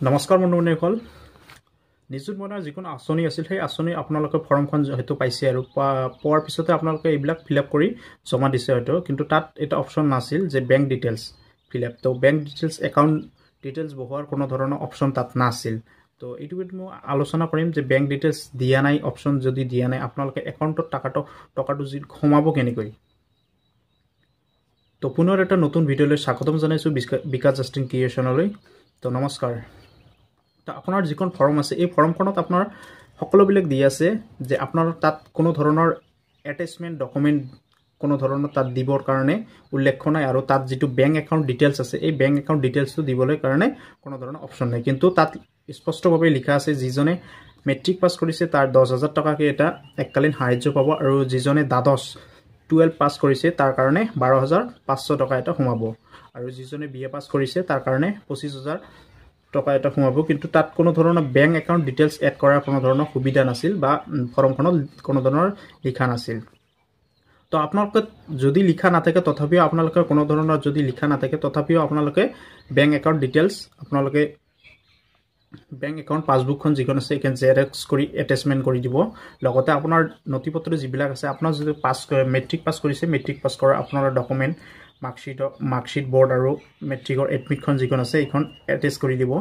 নমস্কাৰ বন্ধুসকল নিযুত মইনাৰ যিকোনো আঁচনি আছিল সেই আঁচনি আপোনালোকে ফৰ্মখন হয়তো পাইছে আৰু পোৱাৰ পিছতে আপোনালোকে এইবিলাক ফিলআপ কৰি জমা দিছে হয়তো কিন্তু তাত এটা অপচন নাছিল যে বেংক ডিটেইলছ ফিলআপ তো বেংক ডিটেইলছ একাউণ্ট ডিটেইলছ বহুৱাৰ কোনো ধৰণৰ অপচন তাত নাছিল তো এইটো মই আলোচনা কৰিম যে বেংক ডিটেইলছ দিয়া নাই অপচন যদি দিয়া নাই আপোনালোকে একাউণ্টত টকাটো যি সোমাব কেনেকৈ তো পুনৰ এটা নতুন ভিডিঅ'লৈ স্বাগতম জনাইছো বিকাশ জাষ্টিন ক্ৰিয়েশ্যনলৈ তো নমস্কাৰ তো আপোনাৰ যিখন ফৰ্ম আছে এই ফৰ্মখনত আপোনাৰ সকলোবিলাক দি আছে যে আপোনাৰ তাত কোনো ধৰণৰ এটাচমেন্ট ডকুমেন্ট কোনো ধৰণৰ তাত দিবৰ কাৰণে উল্লেখ নাই আৰু তাত যেটো বেংক একাউণ্ট ডিটেইলছ আছে এই বেংক একাউণ্ট ডিটেইলছটো দিবলৈ কাৰণে কোনো ধৰণৰ অপচন নাই কিন্তু তাত স্পষ্টভাৱে লিখা আছে যিজনে মেট্ৰিক পাছ কৰিছে তাৰ 10000 টকাকে এটা এককালীন সাহায্য পাব আৰু যিজনে দ্বাদশ 12 পাছ কৰিছে তাৰ কাৰণে 12500 টকা এটা সোমাব আৰু যিজনে বিএ পাছ কৰিছে তাৰ কাৰণে 25000 টকা এটা সোমাব কিন্তু তাত কোনো ধৰণৰ বেংক একাউণ্ট ডিটেইলছ এড কৰাৰ কোনো ধৰণৰ সুবিধা নাছিল বা ফৰ্মখনত কোনো ধৰণৰ লিখা নাছিল তো আপোনালোকে যদি লিখা নাথাকে তথাপিও আপোনালোকে কোনো ধৰণৰ যদি লিখা নাথাকে তথাপিও আপোনালোকে বেংক একাউণ্ট ডিটেইলছ আপোনালোকে বেংক একাউণ্ট পাসবুকখন যিখন আছে এখান জেৰক্স কৰি এটাচমেন্ট কৰি দিব লগতে আপোনাৰ নথিপত্ৰ যিবিলাক আছে আপোনাৰ যদি মেট্ৰিক পাছ কৰিছে মেট্ৰিক পাছ কৰা আপোনাৰ ডকুমেন্ট মাৰ্কশিট বোৰ্ড আৰু মেট্ৰিকৰ এডমিটখন যিখন আছে এইখন এটাচ কৰি দিব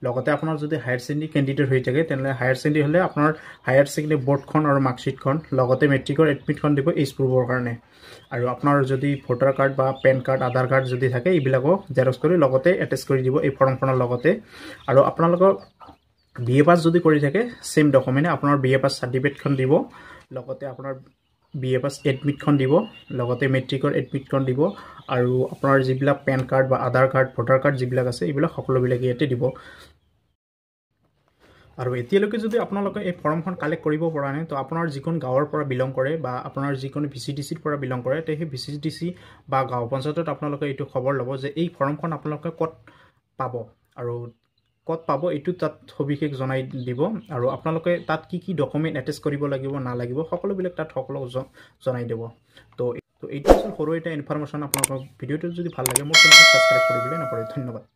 লগতে আপোনাৰ যদি হায়াৰ সেকেন্ডাৰী ক্যান্ডিডেট হৈ থাকে তেনে হায়াৰ সেকেন্ডাৰী হলে আপোনাৰ হায়াৰ সেকেন্ডাৰী বোৰ্ডখন আৰু মাৰ্কশিটখন লগতে মেট্ৰিকৰ এডমিটখন দিব এইচ প্ৰুফৰ কাৰণে আৰু আপোনাৰ যদি ভোটাৰ কাৰ্ড বা পেন কাৰ্ড আধাৰ কাৰ্ড যদি থাকে এইবিলাকো জেৰক্স কৰি লগতে এটাচ কৰি দিব এই ফৰ্মখনৰ লগতে আৰু আপোনালোকৰ বিএ পাছ যদি কৰি থাকে সেম ডকুমেন্ট আপোনাৰ বিএ পাছ সাৰ্টিফিকেটখন দিব লগতে আপোনাৰ বিএ পাছ এডমিটখন দিব লগতে মেট্ৰিকৰ এডমিটখন দিব আৰু আপোনাৰ যিবিলাক পেন কাৰ্ড বা আধাৰ কাৰ্ড ভোটাৰ কাৰ্ড যিবিলাক আছে এইবিলাক সকলোবিলাক ইয়াতে দিব আৰু এতিয়ালৈকে যদি আপোনালোকে এই ফৰ্মখন কালেক্ট কৰিব পৰা নাই তো আপোনাৰ যিকোন গাঁৱৰ পৰা বিলং কৰে বা আপোনাৰ যিকোন ভিচিডিসিৰ পৰা বিলং কৰে তে সেই ভিচিডিসি বা গাঁও পঞ্চায়তত আপোনালোকে এইটো খবৰ ল'ব যে এই ফৰ্মখন আপোনালোকে ক'ত পাব আৰু ক'ত পাব এইটো তাত সবিশেষ জনাই দিব আৰু আপোনালোকে তাত কি ডকুমেন্ট এটাচ কৰিব লাগিব না লাগিব সকলোবিলাক তাত সকলো জনাই দিব তো এইটো সৰু এটা ইনফৰমেশন আপোনালোকক ভিডিওটো যদি ভাল লাগে মোৰ চেনেলটো সাবস্ক্ৰাইব কৰি দিলে নপৰে ধন্যবাদ